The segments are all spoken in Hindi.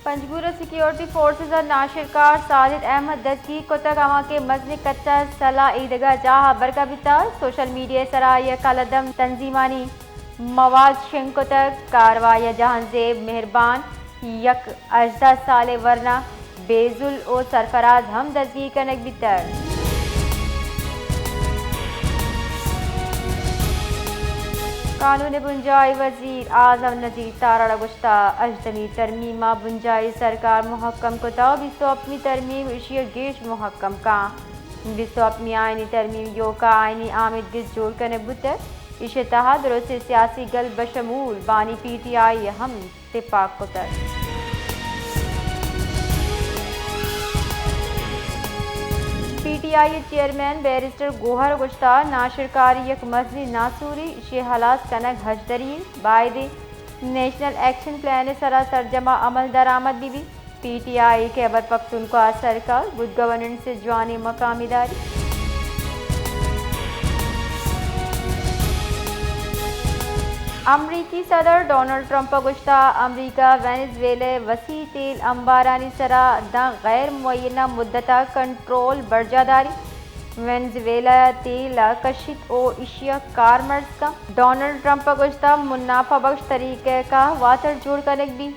पंजगुरा सिक्योरिटी फोर्सेस और नाशिरकार साजिद अहमद दस्तगी कोतगामा के मजनी कच्चा सला ईदगाह जहाँ बरका बिता सोशल मीडिया सराय कलदम तंजीमानी मवाद शिंग कोतक कार्रवाई जहाँ जेब मेहरबान यक अजदा साले वरना बेजुल ओ सरफराज हम दस्तगी कनक बितर कानून बुंजाई वजीर आजम नजीर तारा गुश्ता अजदली तरमीमा बुंजाई सरकार मुहक्कम कोता विस्वप्मी तरमीम इशिया गेश मुहक्कम का विस्वप्मी आइनी तरमीम यो का आइनी आमिद गिस जोड़ करने बुतर इशे तहा दुरुस्त सियासी गल बशमूल बानी PTI हम तिपाक कोतर PTI चेयरमैन बैरिस्टर गोहर गुश्ता नाशिरकारी यक मजनी नासूरी शे हालात कनक हजदरीन बायदे नेशनल एक्शन प्लान सरा सरजमा अमल दरामद बीबी PTI खैबर पख्तूनख्वा सरकार गुड गवर्नेंस से जवानी मकामीदारी अमरीकी सदर डोनाल्ड ट्रंप गुश्ता अमरीका वेनेजुएला वसी तेल अंबारानी सरा दा गैर मुय्यना मुद्दता कंट्रोल बर्जादारी वेनेजुएला तेल कशित ओ एशिया कारमर्स का डोनाल्ड ट्रंप गुश्ता मुनाफा बख्श तरीके का वातर जोड़ कनक भी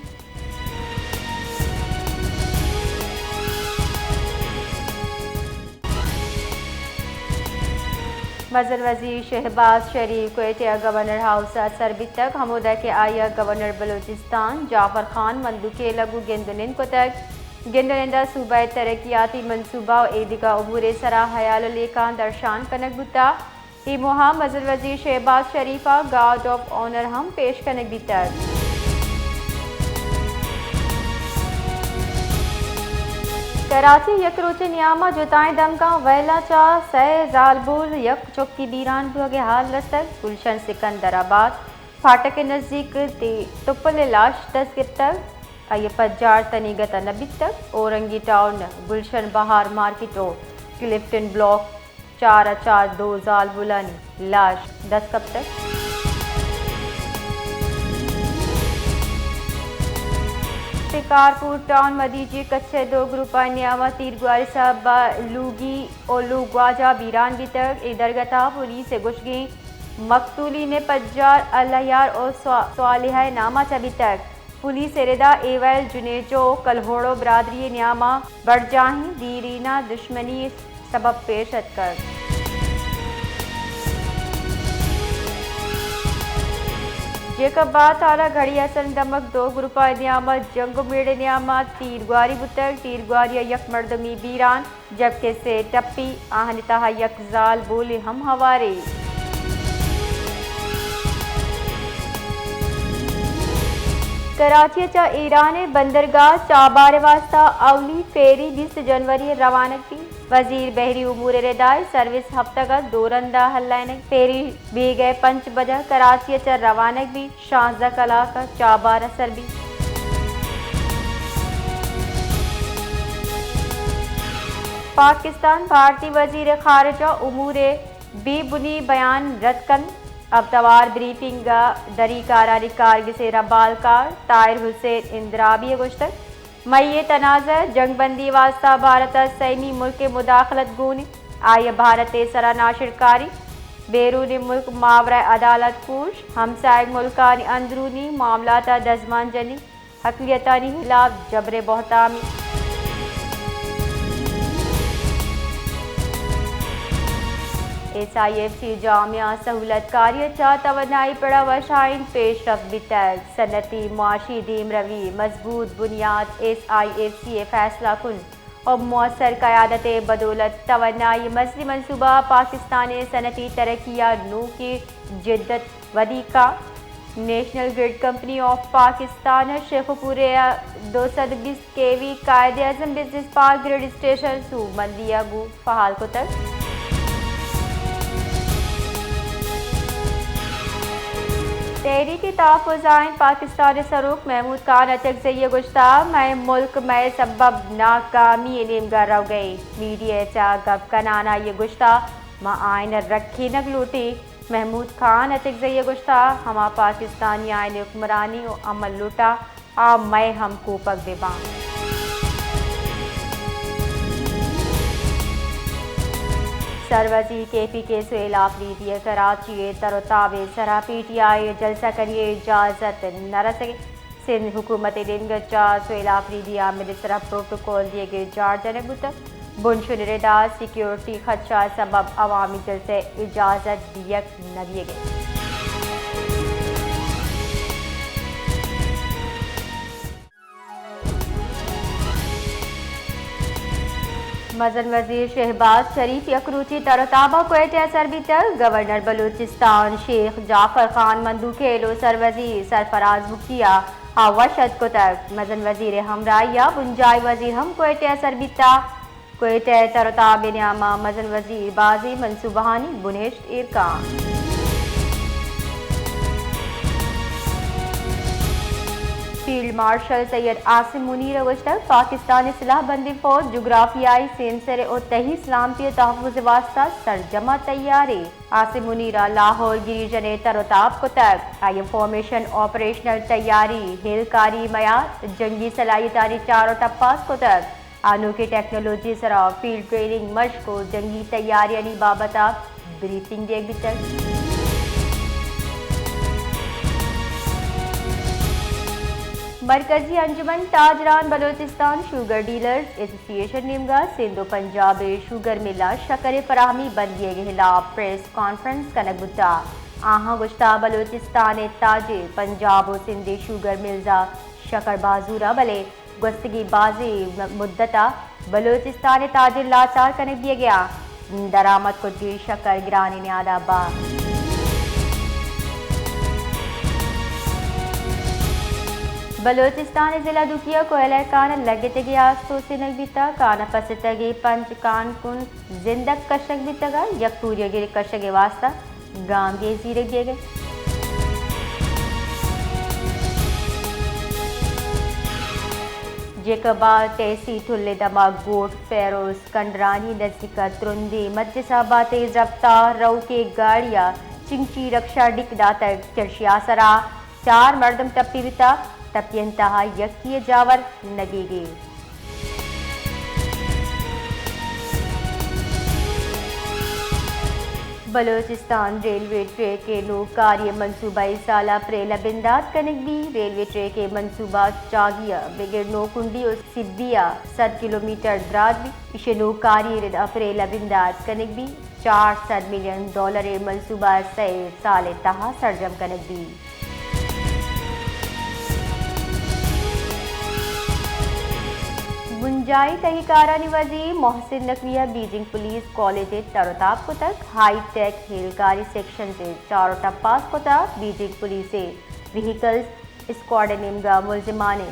मजर वजीर शहबाज शरीफ क्वेटिया गवर्नर हाउस सरबित तक हमोदा के आया गवर्नर बलूचिस्तान जाफर खान मंदुके लगू गेंदुनिन को तक गेंदुनिंदा सूबा तरक्याती मनसूबा एदिका उमूर सरा हयाल लेका दर्शान कनक बुता ई मुहा मजर वजीर शहबाज शरीफा गार्ड ऑफ ऑनर हम पेश कनक बितर कराची यक रोचे नियामा जुताएं दमका वैला चा सह जालबुल यक चौकी बीरान बुगे हाल रस्तक गुलशन सिकंदराबाद फाटक के नज़दीक तुप्पल लाश 10 गिरफ्तार आये पज्जार तनीगत नबी तक औरंगी टाउन गुलशन बहार मार्केटो क्लिफ्टन ब्लॉक 4/4 2 जालबुलानी लाश 10 कब तक शिकारपुर टाउन मदीजी कच्चे 2 ग्रुपा नियामा तीरगुआरी साहब लूगी और लूगवाजा बीरान भी तक इधरगता पुलिस से गुश गई मकतूली ने पज्जार अल्लायार और स्वालिहा नामा चबी तक पुलिस एरेदा एवैल जुनेजो कलहोड़ो बरादरी नियामा बड़जाही दीरीना दुश्मनी सबब पेश कर जेका बात आला घड़ी असन दमक 2 ग्रुपा नियामा जंग मेड़े नियामा तीरगुआरी बुतक तीरगुआरिया यक मर्दमी बीरान जबकि से टप्पी आहनता यक जाल बोले हम हवारे कराची चा ईरान बंदरगाह चाबार वास्ता अवली फेरी 20 जनवरी रवानक थी वजीर बहरी उमूर रेदाय सर्विस हफ्ता का दोरंदा हल्लाने फेरी भी गए 5 बजे कराची चा रवानक भी शाहजा कला का चाबार असर भी पाकिस्तान भारतीय वजीर खारजा उमूर बेबुनी बयान रद्द अब तवार ब्रीफिंग दरी कारानी कारगिल से रबालकार ताहिर हुसैन इंदिराबी गुश्तक मई तनाज़ जंगबंदी वास्ता भारत सैमी मुल्क मुदाखलत गुन आय भारत सरा नाशिरकारी बैरून मुल्क मावरा अदालत पूछ हमसाय मुल्कानी अंदरूनी मामलात दजमान जनी हकलियतानी खिलाफ जबरे बहतामी SIFC जामिया सहूलत कार्य चा तवनाई पड़ा वशाइन पेशरफ बितक सनती मुआशी दीम रवी मजबूत बुनियाद SIFC फैसला कुन और मौसर क़यादत बदौलत तवनाई मसली मनसूबा पाकिस्तान सनती तरक्या नू की जिद्दत वदीका national grid company of Pakistan Sheikhupur 220 kV Quaid-e-Azam business park grid station सू मंदिया गु फहाल को तक तहरीकी तहफ़्फ़ुज़ पाकिस्तान सरूक महमूद खान अचक से गुश्ता मैं मुल्क में सबब नाकामी निमगर रह गई मीडिया चा गप कनाना ये गुश्ता माँ आयन रखी नक लूटी महमूद खान अचक से गुश्ता हमा पाकिस्तानी आयन हुक्मरानी और अमल लूटा आ मैं हम कोपक बेबां सरवजी KPK सुहेल आफरीदी कराची तरोताबे सरा PTI जलसा करिए इजाज़त न रसगे सिंध हुकूमत दिन गच्चा सुहेल आफरीदी आमिर सरा प्रोटोकॉल दिए गए जार जनबुत बुनशुनरेदा सिक्योरिटी खदशा सबब अवामी जलसे इजाज़त दियक न दिए गए। मजन वजीर शहबाज शरीफ यकरूची तरताबा कोयटे असरबी तक गवर्नर बलूचिस्तान शेख जाफर खान मंदूखेलो सरवजीर सरफराज मुखिया आवशद को तक मजन वजीर हमराइया बुंजाई वजीर हम कोयटे असरबी तक कोयटे तरताब न्यामा मजन वजीर बाजी मनसूबहानी बुनेश इरकान फील्ड मार्शल सैयद आसिम मुनीर अगुश्तक पाकिस्तानी सलाहबंदी फौज जुग्राफियाई सेंसर और तही सलामती तहफ़्फ़ुज़ वास्ता सरजमा तैयारी आसिम मुनीरा लाहौर गिरिजने तरोताब को तक आई फॉर्मेशन ऑपरेशनल तैयारी हेलकारी मयार जंगी सलाहियतारी चारों टप्पास को तक अनोखी टेक्नोलॉजी सरा फील्ड ट्रेनिंग मश्क को जंगी तैयारी बाबत ब्रीफिंग देख भी तक मरकजी अंजुमन ताजरान बलोचिस्तान शुगर डीलर्स एसोसिएशन निमगा सिंधु पंजाब शुगर मिला शकर फराहमी बंदिए के खिलाफ प्रेस कॉन्फ्रेंस कनकबुता आहा गुश्ता बलोचिस्तान ताजे पंजाब और सिंध शुगर मिल्जा शकर बाजूरा बले गुस्तगी बाजी मुद्दता बलोचिस्तान ताजिर लाचार कनक दिया गया दरामद को जी शकर गिरानी न्यादाबा बलोचिस्तान जिला दुखिया कोयला कान लगते गया सोसिनक बीता कान पसतगे पंच कान कुन जिंदक कशक बीतगा यकूरिया गिर कशगे वास्ता गांव के जीरे दिए गए जेकबा तैसी ठुल्ले दमा गोट फेरोज कंडरानी नजदीका त्रुंदी मज्जसाबा तेज रफ्तार रऊ के गाड़िया चिंची रक्षा डिकदा तक चर्शिया सरा चार मर्दम टप्पी बिता तपियंतहा यकिय जावर नगेगे बलोचिस्तान रेलवे ट्रैक के नो कार्य मनसूबा साला प्रेला बिंदात कनकबी रेलवे ट्रैक के मनसूबा चागिया बिगर नो कुंडी और सिब्बिया 7 किलोमीटर द्राज इसे नो कार्य अप्रेला बिंदात कनकबी $400 मिलियन मनसूबा से साले तहा सरजम कनकबी बुंजाई तहकारानी वजीर मोहसिन नकविया बीजिंग पुलिस कॉलेज तरोताब को तक हाई टेक हेलकारी सेक्शन से चारों टप्पास को तक बीजिंग पुलिस से व्हीकल्स स्क्वाड निमगा मुलजमाने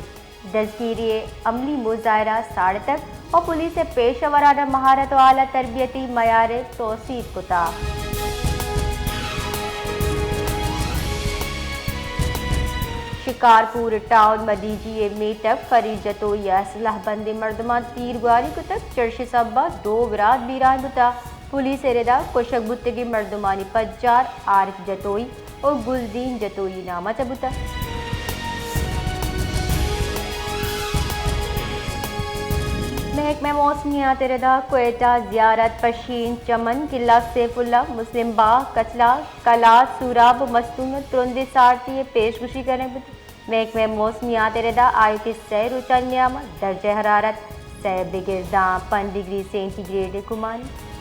दजगिरी अमली मुजाहरा साढ़े तक और पुलिस से पेशेवराना महारत वाला तरबियती मयार तोसीब को था शिकारपुर टाउन मदीजी मेटक फरीद जतोई असलाहबंदी मर्दमा तीरगारी को तक चर्शी सब्बा 2 विराट बीरान बुता पुलिस एरेदा कोशक बुत्तगी मर्दमानी पज्जार आरिफ जतोई और गुलदीन जतोई नामा चबुता महकमा मौसमियात एरेदा कोयटा जियारत पशीन चमन किला सैफुल्ला मुस्लिम बाग कचला कला सूराब मस्तून तुरंदी सारती पेशगुशी करने महकमा मौसमियात एरेदा आयत सैर उचन्याम दर्ज हरारत 5 डिग्री सेंटीग्रेड कुमानी